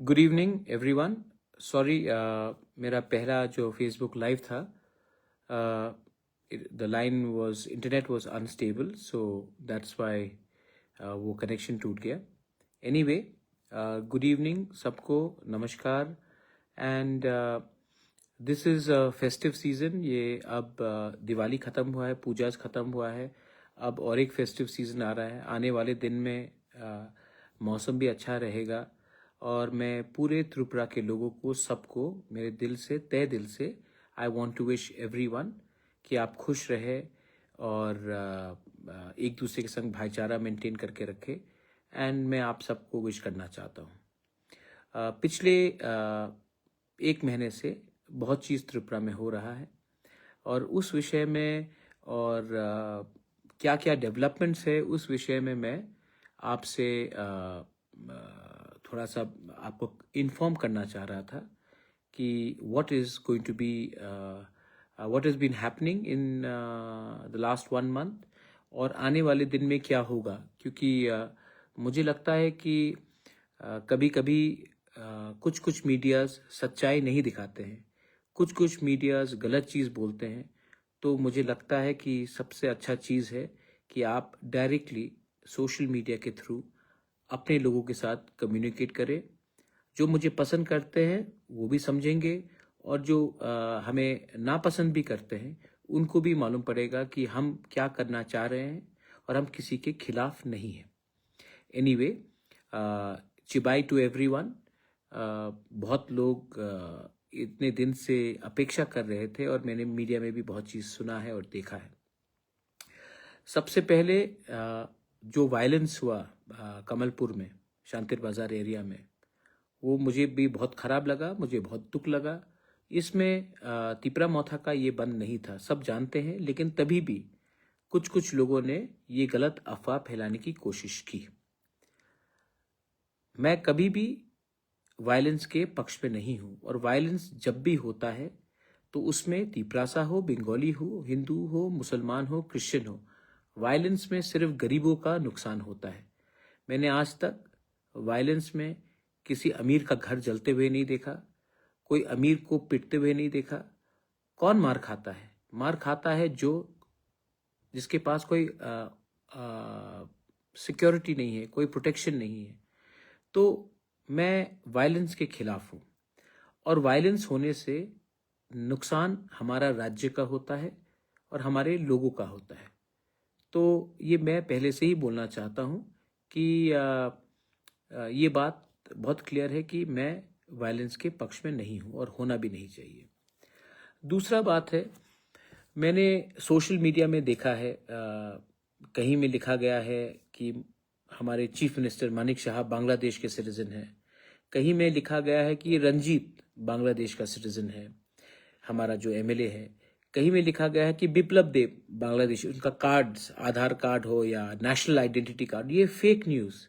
Good evening everyone. Sorry, मेरा पहला जो फेसबुक लाइव था, the line was internet was unstable, so that's why वो कनेक्शन टूट गया। एनीवे, गुड इवनिंग सबको, नमस्कार। And this is festive season. ये अब दिवाली ख़त्म हुआ है, पूजाज ख़त्म हुआ है, अब और एक फेस्टिव सीज़न आ रहा है। आने वाले दिन में मौसम भी अच्छा रहेगा और मैं पूरे त्रिपुरा के लोगों को, सबको मेरे दिल से, तहे दिल से I want to wish everyone कि आप खुश रहे और एक दूसरे के संग भाईचारा मेंटेन करके रखें। एंड मैं आप सबको विश करना चाहता हूँ। पिछले एक महीने से बहुत चीज़ त्रिपुरा में हो रहा है और उस विषय में और क्या क्या डेवलपमेंट्स है उस विषय में मैं आपसे थोड़ा सा आपको इन्फॉर्म करना चाह रहा था कि what is going to be what is been happening in the last 1 month और आने वाले दिन में क्या होगा। क्योंकि मुझे लगता है कि कभी कभी कुछ कुछ मीडियाज़ सच्चाई नहीं दिखाते हैं, कुछ कुछ मीडियाज़ गलत चीज़ बोलते हैं। तो मुझे लगता है कि सबसे अच्छा चीज़ है कि आप डायरेक्टली सोशल मीडिया के थ्रू अपने लोगों के साथ कम्युनिकेट करें। जो मुझे पसंद करते हैं वो भी समझेंगे और जो हमें नापसंद भी करते हैं उनको भी मालूम पड़ेगा कि हम क्या करना चाह रहे हैं और हम किसी के खिलाफ नहीं हैं। एनीवे, चिबाई टू एवरीवन। बहुत लोग इतने दिन से अपेक्षा कर रहे थे और मैंने मीडिया में भी बहुत चीज़ सुना है और देखा है। सबसे पहले जो वायलेंस हुआ कमलपुर में, शांतिर बाजार एरिया में, वो मुझे भी बहुत ख़राब लगा, मुझे बहुत दुख लगा। इसमें तिपरा मौथा का ये बंद नहीं था, सब जानते हैं, लेकिन तभी भी कुछ कुछ लोगों ने ये गलत अफवाह फैलाने की कोशिश की। मैं कभी भी वायलेंस के पक्ष में नहीं हूँ और वायलेंस जब भी होता है तो उसमें तिपरासा हो, बंगाली हो, हिंदू हो, मुसलमान हो, क्रिश्चियन हो, वायलेंस में सिर्फ गरीबों का नुकसान होता है। मैंने आज तक वायलेंस में किसी अमीर का घर जलते हुए नहीं देखा, कोई अमीर को पिटते हुए नहीं देखा। कौन मार खाता है? मार खाता है जिसके पास कोई सिक्योरिटी नहीं है, कोई प्रोटेक्शन नहीं है। तो मैं वायलेंस के खिलाफ हूँ और वायलेंस होने से नुकसान हमारा राज्य का होता है और हमारे लोगों का होता है। तो ये मैं पहले से ही बोलना चाहता हूँ कि ये बात बहुत क्लियर है कि मैं वायलेंस के पक्ष में नहीं हूँ और होना भी नहीं चाहिए। दूसरा बात है, मैंने सोशल मीडिया में देखा है, कहीं में लिखा गया है कि हमारे चीफ मिनिस्टर मानिक शाह बांग्लादेश के सिटीजन हैं, कहीं में लिखा गया है कि रंजीत बांग्लादेश का सिटीजन है, हमारा जो एमएलए है। कहीं में लिखा गया है कि बिप्लब देव बांग्लादेश, उनका कार्ड्स, आधार कार्ड हो या नेशनल आइडेंटिटी कार्ड। ये फेक न्यूज़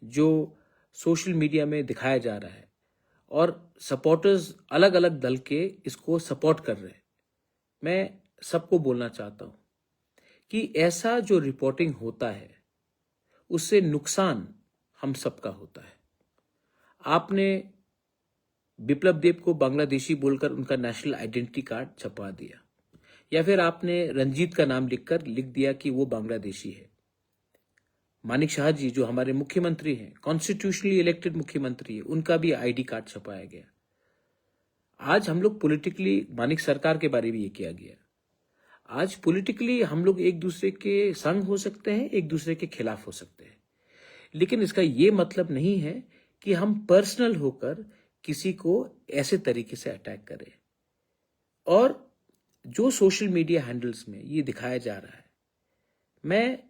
जो सोशल मीडिया में दिखाया जा रहा है और सपोर्टर्स अलग अलग दल के इसको सपोर्ट कर रहे हैं। मैं सबको बोलना चाहता हूँ कि ऐसा जो रिपोर्टिंग होता है उससे नुकसान हम सबका होता है। आपने बिप्लब देव को बांग्लादेशी बोलकर उनका नेशनल आइडेंटिटी कार्ड छपवा दिया, या फिर आपने रंजीत का नाम लिख दिया कि वो बांग्लादेशी है। मानिक शाह जी जो हमारे मुख्यमंत्री हैं, कॉन्स्टिट्यूशनली इलेक्टेड मुख्यमंत्री है, उनका भी आईडी कार्ड छपाया गया। आज हम लोग पॉलिटिकली, मानिक सरकार के बारे में ये किया गया। आज पॉलिटिकली हम लोग एक दूसरे के संग हो सकते हैं, एक दूसरे के खिलाफ हो सकते हैं, लेकिन इसका ये मतलब नहीं है कि हम पर्सनल होकर किसी को ऐसे तरीके से अटैक करें। और जो सोशल मीडिया हैंडल्स में ये दिखाया जा रहा है, मैं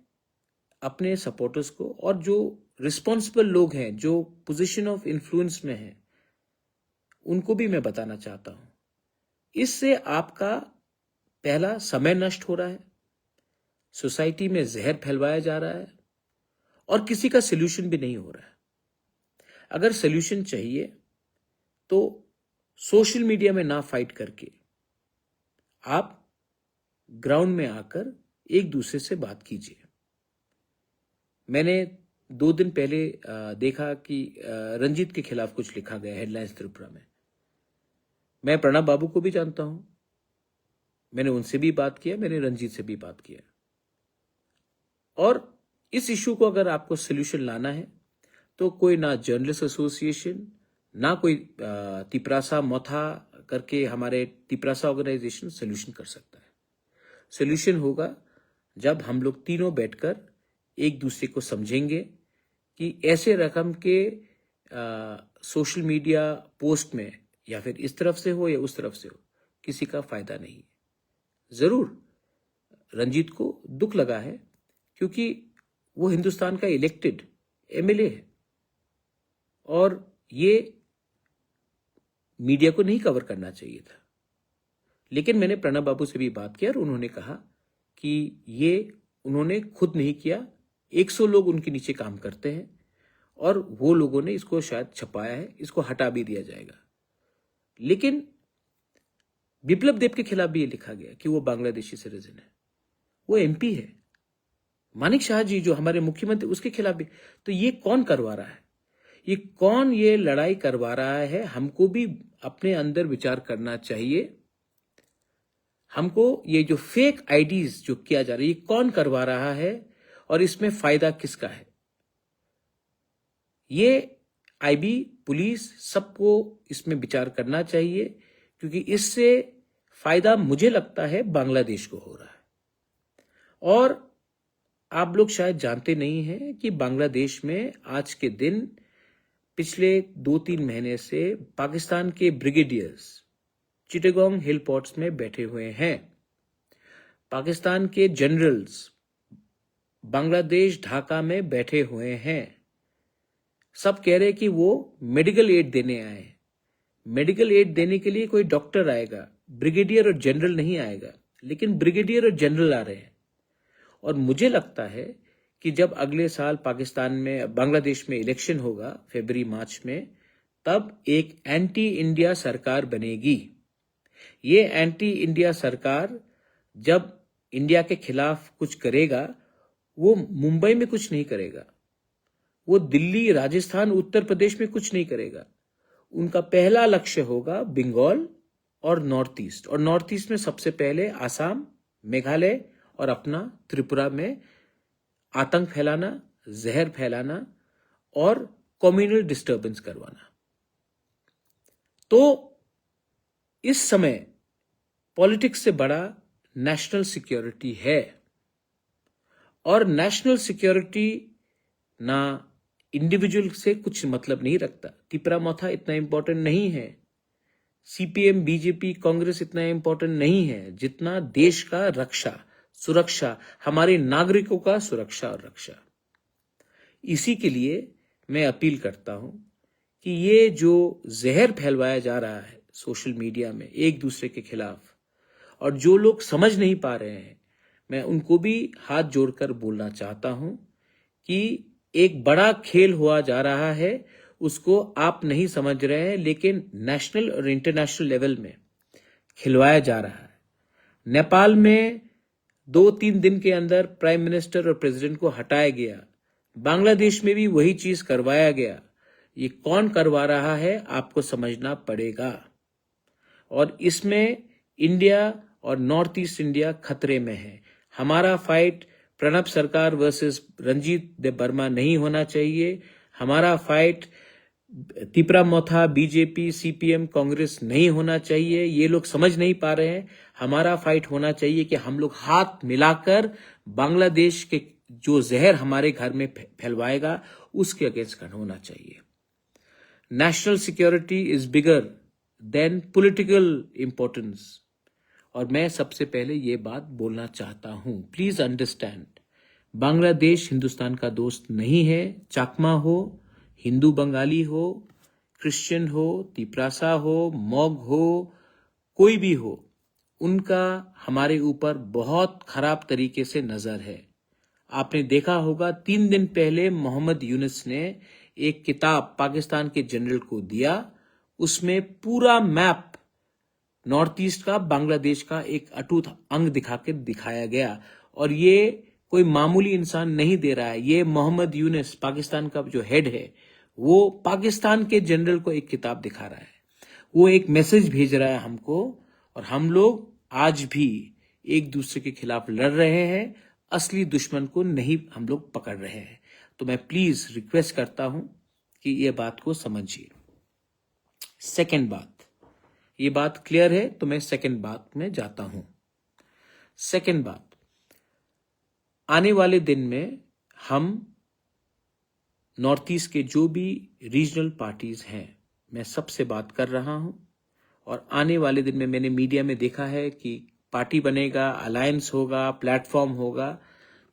अपने सपोर्टर्स को और जो रिस्पॉन्सिबल लोग हैं, जो पोजीशन ऑफ इन्फ्लुएंस में हैं, उनको भी मैं बताना चाहता हूं, इससे आपका पहला समय नष्ट हो रहा है, सोसाइटी में जहर फैलवाया जा रहा है और किसी का सोल्यूशन भी नहीं हो रहा है। अगर सोल्यूशन चाहिए तो सोशल मीडिया में ना फाइट करके आप ग्राउंड में आकर एक दूसरे से बात कीजिए। मैंने 2 दिन पहले देखा कि रंजीत के खिलाफ कुछ लिखा गया हेडलाइंस त्रिपुरा में। मैं प्रणब बाबू को भी जानता हूं, मैंने उनसे भी बात किया, मैंने रंजीत से भी बात किया। और इस इश्यू को अगर आपको सोल्यूशन लाना है तो कोई ना जर्नलिस्ट एसोसिएशन, ना कोई तिपरासा मोथा करके हमारे तिपरासा ऑर्गेनाइजेशन सोल्यूशन कर सकता है। सोल्यूशन होगा जब हम लोग तीनों बैठकर एक दूसरे को समझेंगे कि ऐसे रकम के सोशल मीडिया पोस्ट में या फिर इस तरफ से हो या उस तरफ से हो, किसी का फायदा नहीं है। जरूर रंजीत को दुख लगा है क्योंकि वो हिंदुस्तान का इलेक्टेड एमएलए है और ये मीडिया को नहीं कवर करना चाहिए था। लेकिन मैंने प्रणब बाबू से भी बात किया और उन्होंने कहा कि ये उन्होंने खुद नहीं किया, 100 लोग उनके नीचे काम करते हैं और वो लोगों ने इसको शायद छपाया है, इसको हटा भी दिया जाएगा। लेकिन बिप्लब देब के खिलाफ भी ये लिखा गया कि वो बांग्लादेशी सिटीजन है, वो एमपी है। मानिक शाह जी जो हमारे मुख्यमंत्री, उसके खिलाफ भी। तो ये कौन करवा रहा है, ये कौन ये लड़ाई करवा रहा है? हमको भी अपने अंदर विचार करना चाहिए। हमको ये जो फेक आईडीज जो किया जा रहा है, ये कौन करवा रहा है और इसमें फायदा किसका है? ये आईबी, पुलिस, सबको इसमें विचार करना चाहिए क्योंकि इससे फायदा मुझे लगता है बांग्लादेश को हो रहा है। और आप लोग शायद जानते नहीं हैं कि बांग्लादेश में आज के दिन पिछले 2-3 महीने से पाकिस्तान के ब्रिगेडियर्स चिटागोंग हिल पोर्ट्स में बैठे हुए हैं। पाकिस्तान के जनरल्स बांग्लादेश ढाका में बैठे हुए हैं। सब कह रहे कि वो मेडिकल एड देने आए हैं। मेडिकल एड देने के लिए कोई डॉक्टर आएगा, ब्रिगेडियर और जनरल नहीं आएगा, लेकिन ब्रिगेडियर और जनरल आ रहे हैं। और मुझे लगता है कि जब अगले साल पाकिस्तान में, बांग्लादेश में इलेक्शन होगा फरवरी-मार्च में, तब एक एंटी इंडिया सरकार बनेगी। ये एंटी इंडिया सरकार जब इंडिया के खिलाफ कुछ करेगा, वो मुंबई में कुछ नहीं करेगा, वो दिल्ली, राजस्थान, उत्तर प्रदेश में कुछ नहीं करेगा। उनका पहला लक्ष्य होगा बंगाल और नॉर्थ ईस्ट, और नॉर्थ ईस्ट में सबसे पहले आसाम, मेघालय और अपना त्रिपुरा में आतंक फैलाना, जहर फैलाना और कम्युनल डिस्टर्बेंस करवाना। तो इस समय पॉलिटिक्स से बड़ा नेशनल सिक्योरिटी है, और नेशनल सिक्योरिटी ना इंडिविजुअल से कुछ मतलब नहीं रखता। तिपरा मोथा इतना इंपॉर्टेंट नहीं है, सीपीएम, बीजेपी, कांग्रेस इतना इंपॉर्टेंट नहीं है जितना देश का रक्षा, सुरक्षा, हमारे नागरिकों का सुरक्षा और रक्षा। इसी के लिए मैं अपील करता हूं कि ये जो जहर फैलवाया जा रहा है सोशल मीडिया में एक दूसरे के खिलाफ, और जो लोग समझ नहीं पा रहे हैं, मैं उनको भी हाथ जोड़कर बोलना चाहता हूं कि एक बड़ा खेल हुआ जा रहा है, उसको आप नहीं समझ रहे हैं, लेकिन नेशनल और इंटरनेशनल लेवल में खिलवाया जा रहा है। नेपाल में 2-3 दिन के अंदर प्राइम मिनिस्टर और प्रेसिडेंट को हटाया गया, बांग्लादेश में भी वही चीज करवाया गया। ये कौन करवा रहा है आपको समझना पड़ेगा, और इसमें इंडिया और नॉर्थ ईस्ट इंडिया खतरे में है। हमारा फाइट प्रणब सरकार वर्सेस रंजीत देव वर्मा नहीं होना चाहिए। हमारा फाइट तिपरा मोथा, बीजेपी, सीपीएम, कांग्रेस नहीं होना चाहिए। ये लोग समझ नहीं पा रहे हैं। हमारा फाइट होना चाहिए कि हम लोग हाथ मिलाकर बांग्लादेश के जो जहर हमारे घर में फैलवाएगा उसके अगेंस्ट होना चाहिए। National security is bigger than political importance, और मैं सबसे पहले ये बात बोलना चाहता हूं, प्लीज अंडरस्टैंड, बांग्लादेश हिंदुस्तान का दोस्त नहीं है। चाकमा हो, हिंदू बंगाली हो, क्रिश्चियन हो, तिपरासा हो, मॉग हो, कोई भी हो, उनका हमारे ऊपर बहुत खराब तरीके से नजर है। आपने देखा होगा 3 दिन पहले मोहम्मद यूनुस ने एक किताब पाकिस्तान के जनरल को दिया, उसमें पूरा मैप नॉर्थ ईस्ट का, बांग्लादेश का एक अटूट अंग दिखाकर दिखाया गया, और ये कोई मामूली इंसान नहीं दे रहा है। ये मोहम्मद यूनुस, पाकिस्तान का जो हेड है, वो पाकिस्तान के जनरल को एक किताब दिखा रहा है, वो एक मैसेज भेज रहा है हमको, और हम लोग आज भी एक दूसरे के खिलाफ लड़ रहे हैं, असली दुश्मन को नहीं हम लोग पकड़ रहे हैं। तो मैं प्लीज रिक्वेस्ट करता हूं कि ये बात को समझिए। सेकंड बात, ये बात क्लियर है तो मैं सेकंड बात में जाता हूं। सेकंड बात, आने वाले दिन में हम नॉर्थ ईस्ट के जो भी रीजनल पार्टीज हैं, मैं सबसे बात कर रहा हूं, और आने वाले दिन में मैंने मीडिया में देखा है कि पार्टी बनेगा, अलायंस होगा, प्लेटफॉर्म होगा।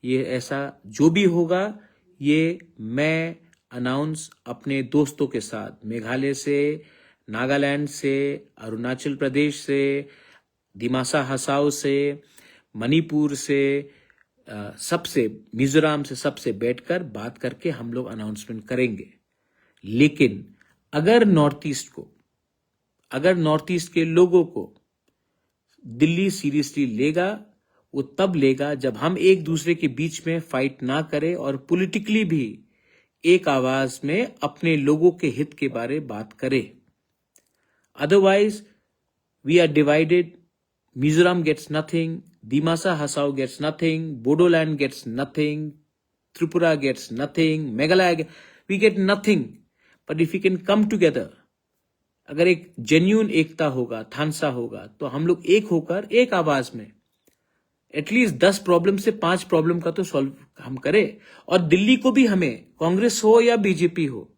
ये ऐसा जो भी होगा, ये मैं अनाउंस अपने दोस्तों के साथ, मेघालय से, नागालैंड से, अरुणाचल प्रदेश से, दिमासा हसाओ से, मणिपुर से, सबसे, मिजोरम से, सबसे बैठकर बात करके हम लोग अनाउंसमेंट करेंगे। लेकिन अगर नॉर्थ ईस्ट के लोगों को दिल्ली सीरियसली लेगा, वो तब लेगा जब हम एक दूसरे के बीच में फाइट ना करें और पॉलिटिकली भी एक आवाज में अपने लोगों के हित के बारे बात करें। Otherwise we are divided, Mizoram gets nothing, Dimasa Hasao gets nothing, Bodoland gets nothing, Tripura gets nothing, Meghalaya, we get nothing. But if you can come together, अगर एक जेन्यून एकता होगा, थानसा होगा, तो हम लोग एक होकर एक आवाज में एटलीस्ट 10 प्रॉब्लम से 5 प्रॉब्लम का तो सॉल्व हम करें। और दिल्ली को भी हमें, कांग्रेस हो या बीजेपी हो,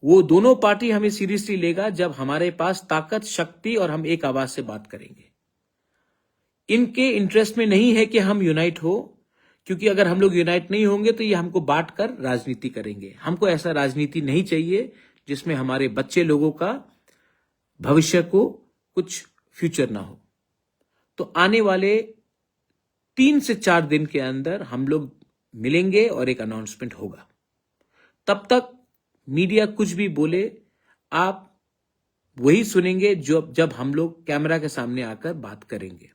वो दोनों पार्टी हमें सीरियसली लेगा जब हमारे पास ताकत, शक्ति और हम एक आवाज से बात करेंगे। इनके इंटरेस्ट में नहीं है कि हम यूनाइट हो, क्योंकि अगर हम लोग यूनाइट नहीं होंगे तो ये हमको बांट कर राजनीति करेंगे। हमको ऐसा राजनीति नहीं चाहिए जिसमें हमारे बच्चे लोगों का भविष्य को कुछ फ्यूचर ना हो। तो आने वाले 3 से 4 दिन के अंदर हम लोग मिलेंगे और एक अनाउंसमेंट होगा। तब तक मीडिया कुछ भी बोले, आप वही सुनेंगे जब हम लोग कैमरा के सामने आकर बात करेंगे।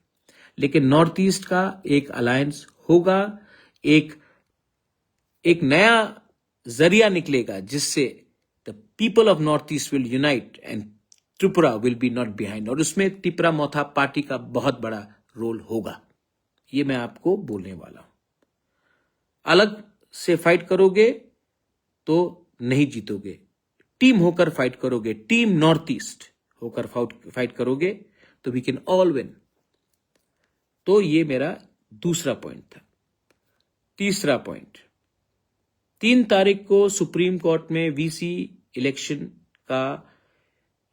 लेकिन नॉर्थ ईस्ट का एक अलायंस होगा, एक नया जरिया निकलेगा जिससे the people of north east will unite and Tripura will be not behind, और उसमें तिपरा मोथा पार्टी का बहुत बड़ा रोल होगा। ये मैं आपको बोलने वाला हूं। अलग से फाइट करोगे तो नहीं जीतोगे, टीम होकर फाइट करोगे, टीम नॉर्थ ईस्ट होकर फाइट करोगे तो वी कैन ऑल विन। तो ये मेरा दूसरा पॉइंट था। तीसरा पॉइंट, 3 तारीख को सुप्रीम कोर्ट में वीसी इलेक्शन का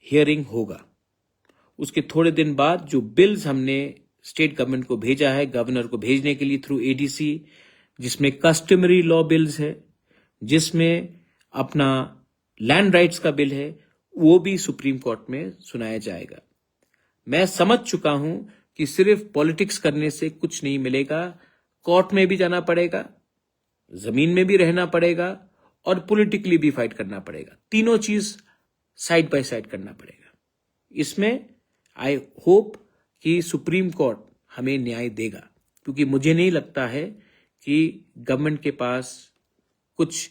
हियरिंग होगा। उसके थोड़े दिन बाद जो बिल्स हमने स्टेट गवर्नमेंट को भेजा है, गवर्नर को भेजने के लिए थ्रू एडीसी, जिसमें कस्टमरी लॉ बिल्स है, जिसमें अपना लैंड राइट्स का बिल है, वो भी सुप्रीम कोर्ट में सुनाया जाएगा। मैं समझ चुका हूं कि सिर्फ पॉलिटिक्स करने से कुछ नहीं मिलेगा, कोर्ट में भी जाना पड़ेगा, जमीन में भी रहना पड़ेगा और पॉलिटिकली भी फाइट करना पड़ेगा। तीनों चीज साइड बाय साइड करना पड़ेगा। इसमें आई होप कि सुप्रीम कोर्ट हमें न्याय देगा, क्योंकि मुझे नहीं लगता है कि गवर्नमेंट के पास कुछ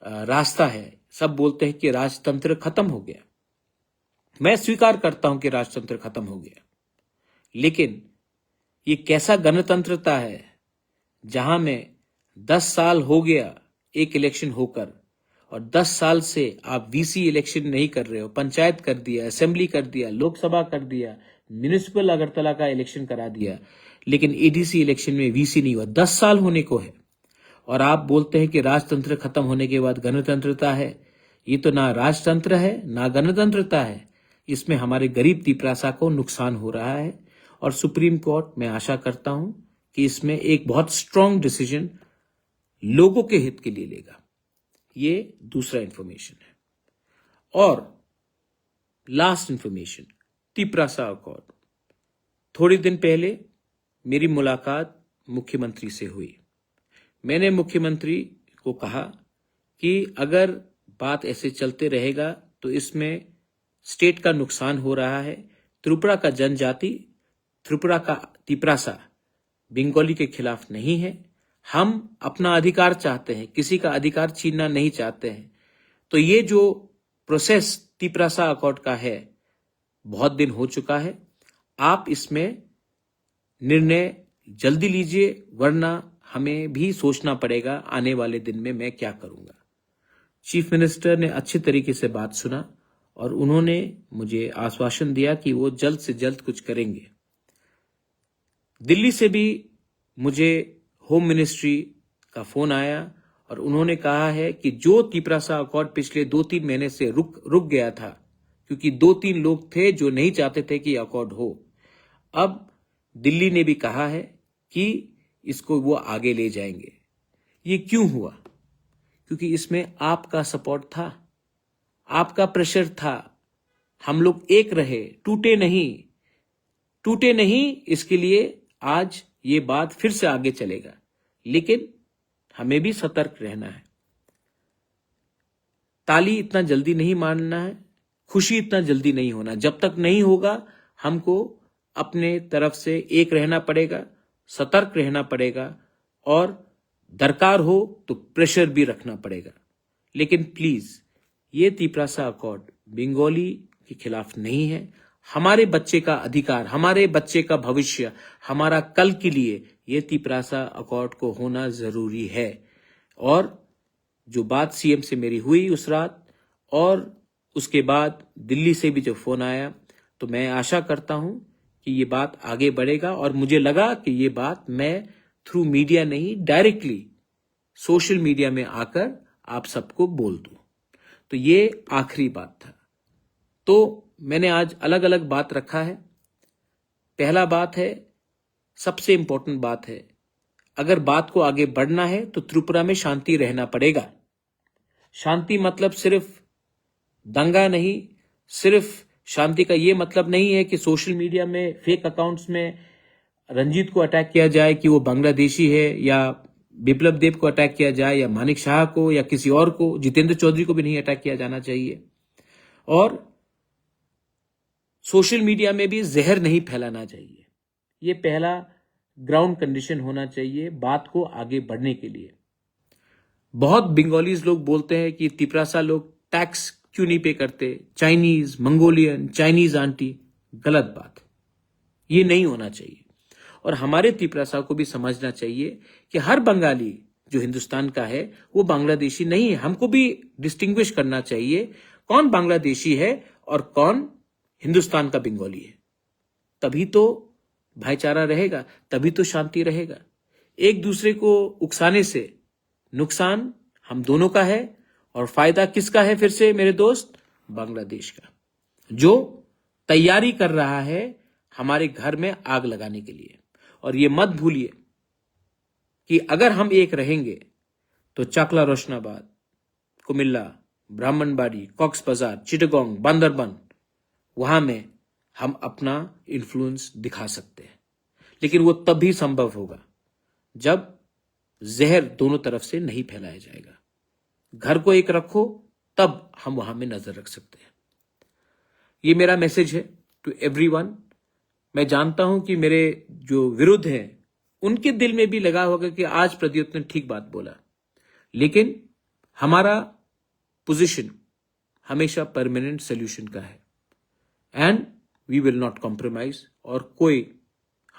रास्ता है। सब बोलते हैं कि राजतंत्र खत्म हो गया। मैं स्वीकार करता हूं कि राजतंत्र खत्म हो गया, लेकिन ये कैसा गणतंत्रता है जहां में 10 साल हो गया एक इलेक्शन होकर, और 10 साल से आप वीसी इलेक्शन नहीं कर रहे हो। पंचायत कर दिया, असेंबली कर दिया, लोकसभा कर दिया, म्युनिसिपल अगरतला का इलेक्शन करा दिया, लेकिन एडीसी इलेक्शन में वीसी नहीं हुआ। 10 साल होने को है और आप बोलते हैं कि राजतंत्र खत्म होने के बाद गणतंत्रता है। ये तो ना राजतंत्र है ना गणतंत्रता है। इसमें हमारे गरीब तिपरासा को नुकसान हो रहा है, और सुप्रीम कोर्ट, मैं आशा करता हूं कि इसमें एक बहुत स्ट्रांग डिसीजन लोगों के हित के लिए लेगा। ये दूसरा इंफॉर्मेशन है। और लास्ट इंफॉर्मेशन, तिपरासा अकॉर्ड। थोड़े दिन पहले मेरी मुलाकात मुख्यमंत्री से हुई। मैंने मुख्यमंत्री को कहा कि अगर बात ऐसे चलते रहेगा तो इसमें स्टेट का नुकसान हो रहा है। त्रिपुरा का जनजाति, त्रिपुरा का तिपरासा बंगाली के खिलाफ नहीं है, हम अपना अधिकार चाहते हैं, किसी का अधिकार छीनना नहीं चाहते हैं। तो ये जो प्रोसेस तिपरासा अकॉर्ड का है, बहुत दिन हो चुका है। आप इसमें निर्णय जल्दी लीजिए, वरना हमें भी सोचना पड़ेगा आने वाले दिन में मैं क्या करूंगा। चीफ मिनिस्टर ने अच्छे तरीके से बात सुना और उन्होंने मुझे आश्वासन दिया कि वो जल्द से जल्द कुछ करेंगे। दिल्ली से भी मुझे होम मिनिस्ट्री का फोन आया और उन्होंने कहा है कि जो तिपरासा अकॉर्ड पिछले 2-3 महीने से रुक गया था, क्योंकि 2-3 लोग थे जो नहीं चाहते थे कि अकॉर्ड हो, अब दिल्ली ने भी कहा है कि इसको वो आगे ले जाएंगे। ये क्यों हुआ? क्योंकि इसमें आपका सपोर्ट था, आपका प्रेशर था। हम लोग एक रहे, टूटे नहीं। इसके लिए आज ये बात फिर से आगे चलेगा, लेकिन हमें भी सतर्क रहना है। ताली इतना जल्दी नहीं मारना है, खुशी इतना जल्दी नहीं होना। जब तक नहीं होगा, हमको अपने तरफ से एक रहना पड़ेगा, सतर्क रहना पड़ेगा और दरकार हो तो प्रेशर भी रखना पड़ेगा। लेकिन प्लीज, ये तिपरासा अकॉर्ड बंगाली के खिलाफ नहीं है। हमारे बच्चे का अधिकार, हमारे बच्चे का भविष्य, हमारा कल के लिए ये तिपरासा अकॉर्ड को होना जरूरी है। और जो बात सीएम से मेरी हुई उस रात, और उसके बाद दिल्ली से भी जो फोन आया, तो मैं आशा करता हूं कि ये बात आगे बढ़ेगा। और मुझे लगा कि ये बात मैं थ्रू मीडिया नहीं, डायरेक्टली सोशल मीडिया में आकर आप सबको बोल दूं। तो ये आखिरी बात था। तो मैंने आज अलग अलग बात रखा है। पहला बात है, सबसे इंपॉर्टेंट बात है, अगर बात को आगे बढ़ना है तो त्रिपुरा में शांति रहना पड़ेगा। शांति मतलब सिर्फ दंगा नहीं, सिर्फ शांति का ये मतलब नहीं है कि सोशल मीडिया में फेक अकाउंट्स में रंजीत को अटैक किया जाए कि वो बांग्लादेशी है, या बिप्लब देब को अटैक किया जाए, या मानिक शाह को, या किसी और को, जितेंद्र चौधरी को भी नहीं अटैक किया जाना चाहिए। और सोशल मीडिया में भी जहर नहीं फैलाना चाहिए। ये पहला ग्राउंड कंडीशन होना चाहिए बात को आगे बढ़ने के लिए। बहुत बंगालीज लोग बोलते हैं कि तिपरासा लोग टैक्स क्यों नहीं पे करते, चाइनीज, मंगोलियन, चाइनीज आंटी। गलत बात, ये नहीं होना चाहिए। और हमारे तिपरासा को भी समझना चाहिए कि हर बंगाली जो हिंदुस्तान का है वो बांग्लादेशी नहीं है। हमको भी डिस्टिंग्विश करना चाहिए कौन बांग्लादेशी है और कौन हिंदुस्तान का बंगाली है। तभी तो भाईचारा रहेगा, तभी तो शांति रहेगा। एक दूसरे को उकसाने से नुकसान हम दोनों का है, और फायदा किसका है? फिर से मेरे दोस्त, बांग्लादेश का, जो तैयारी कर रहा है हमारे घर में आग लगाने के लिए। और ये मत भूलिए कि अगर हम एक रहेंगे तो चाकला रोशनाबाद, कुमिल्ला, ब्राह्मणबाड़ी, कॉक्स बाजार, चिटगोंग, बांदरबन, वहां में हम अपना इन्फ्लुएंस दिखा सकते हैं। लेकिन वो तभी संभव होगा जब जहर दोनों तरफ से नहीं फैलाया जाएगा। घर को एक रखो, तब हम वहां में नजर रख सकते हैं। ये मेरा मैसेज है टू एवरीवन। मैं जानता हूं कि मेरे जो विरुद्ध हैं उनके दिल में भी लगा होगा कि आज प्रद्युत ने ठीक बात बोला, लेकिन हमारा पोजीशन हमेशा परमानेंट सोल्यूशन का है, and we will not compromise. और कोई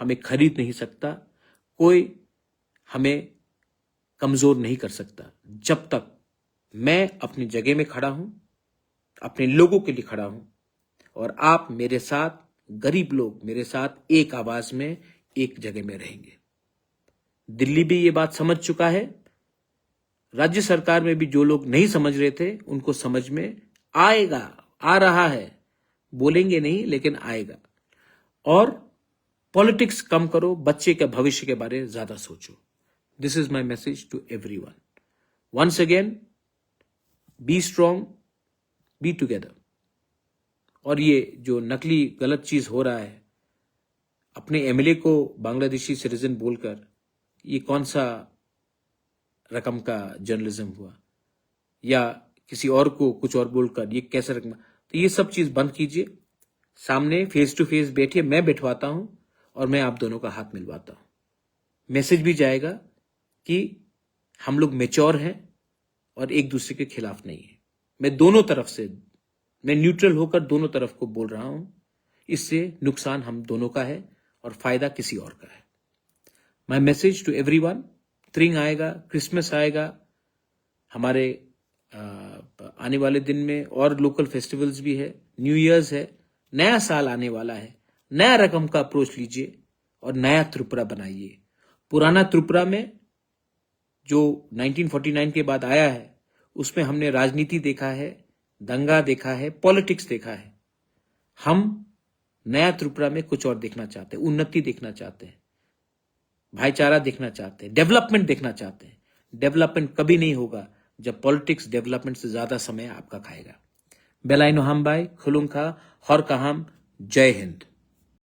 हमें खरीद नहीं सकता, कोई हमें कमजोर नहीं कर सकता, जब तक मैं अपनी जगह में खड़ा हूं, अपने लोगों के लिए खड़ा हूं, और आप मेरे साथ, गरीब लोग मेरे साथ एक आवाज में एक जगह में रहेंगे। दिल्ली भी ये बात समझ चुका है, राज्य सरकार में भी जो लोग नहीं समझ रहे थे उनको समझ में आएगा, आ रहा है। बोलेंगे नहीं, लेकिन आएगा। और पॉलिटिक्स कम करो, बच्चे के भविष्य के बारे में ज्यादा सोचो। This is my message to everyone. Once again, be strong, be together. और ये जो नकली गलत चीज हो रहा है, अपने एमएलए को बांग्लादेशी सिटीजन बोलकर, ये कौन सा रकम का जर्नलिज्म हुआ? या किसी और को कुछ और बोलकर ये कैसा रकम? तो ये सब चीज बंद कीजिए। सामने फेस टू फेस बैठिए, मैं बैठवाता हूं और मैं आप दोनों का हाथ मिलवाता हूं। मैसेज भी जाएगा कि हम लोग मैच्योर हैं और एक दूसरे के खिलाफ नहीं है। मैं दोनों तरफ से, मैं न्यूट्रल होकर दोनों तरफ को बोल रहा हूं। इससे नुकसान हम दोनों का है और फायदा किसी और का है। My message to everyone, spring आएगा, क्रिसमस आएगा, हमारे आने वाले दिन में और लोकल फेस्टिवल्स भी है, न्यू ईयर्स है, नया साल आने वाला है। नया रकम का अप्रोच लीजिए और नया त्रिपुरा बनाइए। पुराना त्रिपुरा में जो 1949 के बाद आया है उसमें हमने राजनीति देखा है, दंगा देखा है, पॉलिटिक्स देखा है। हम नया त्रिपुरा में कुछ और देखना चाहते हैं, उन्नति देखना चाहते हैं, भाईचारा देखना चाहते हैं, डेवलपमेंट देखना चाहते हैं। डेवलपमेंट कभी नहीं होगा जब पॉलिटिक्स डेवलपमेंट से ज्यादा समय आपका खाएगा। बेलाइनो हम बाई खुलुंखा हर कहाम, जय हिंद।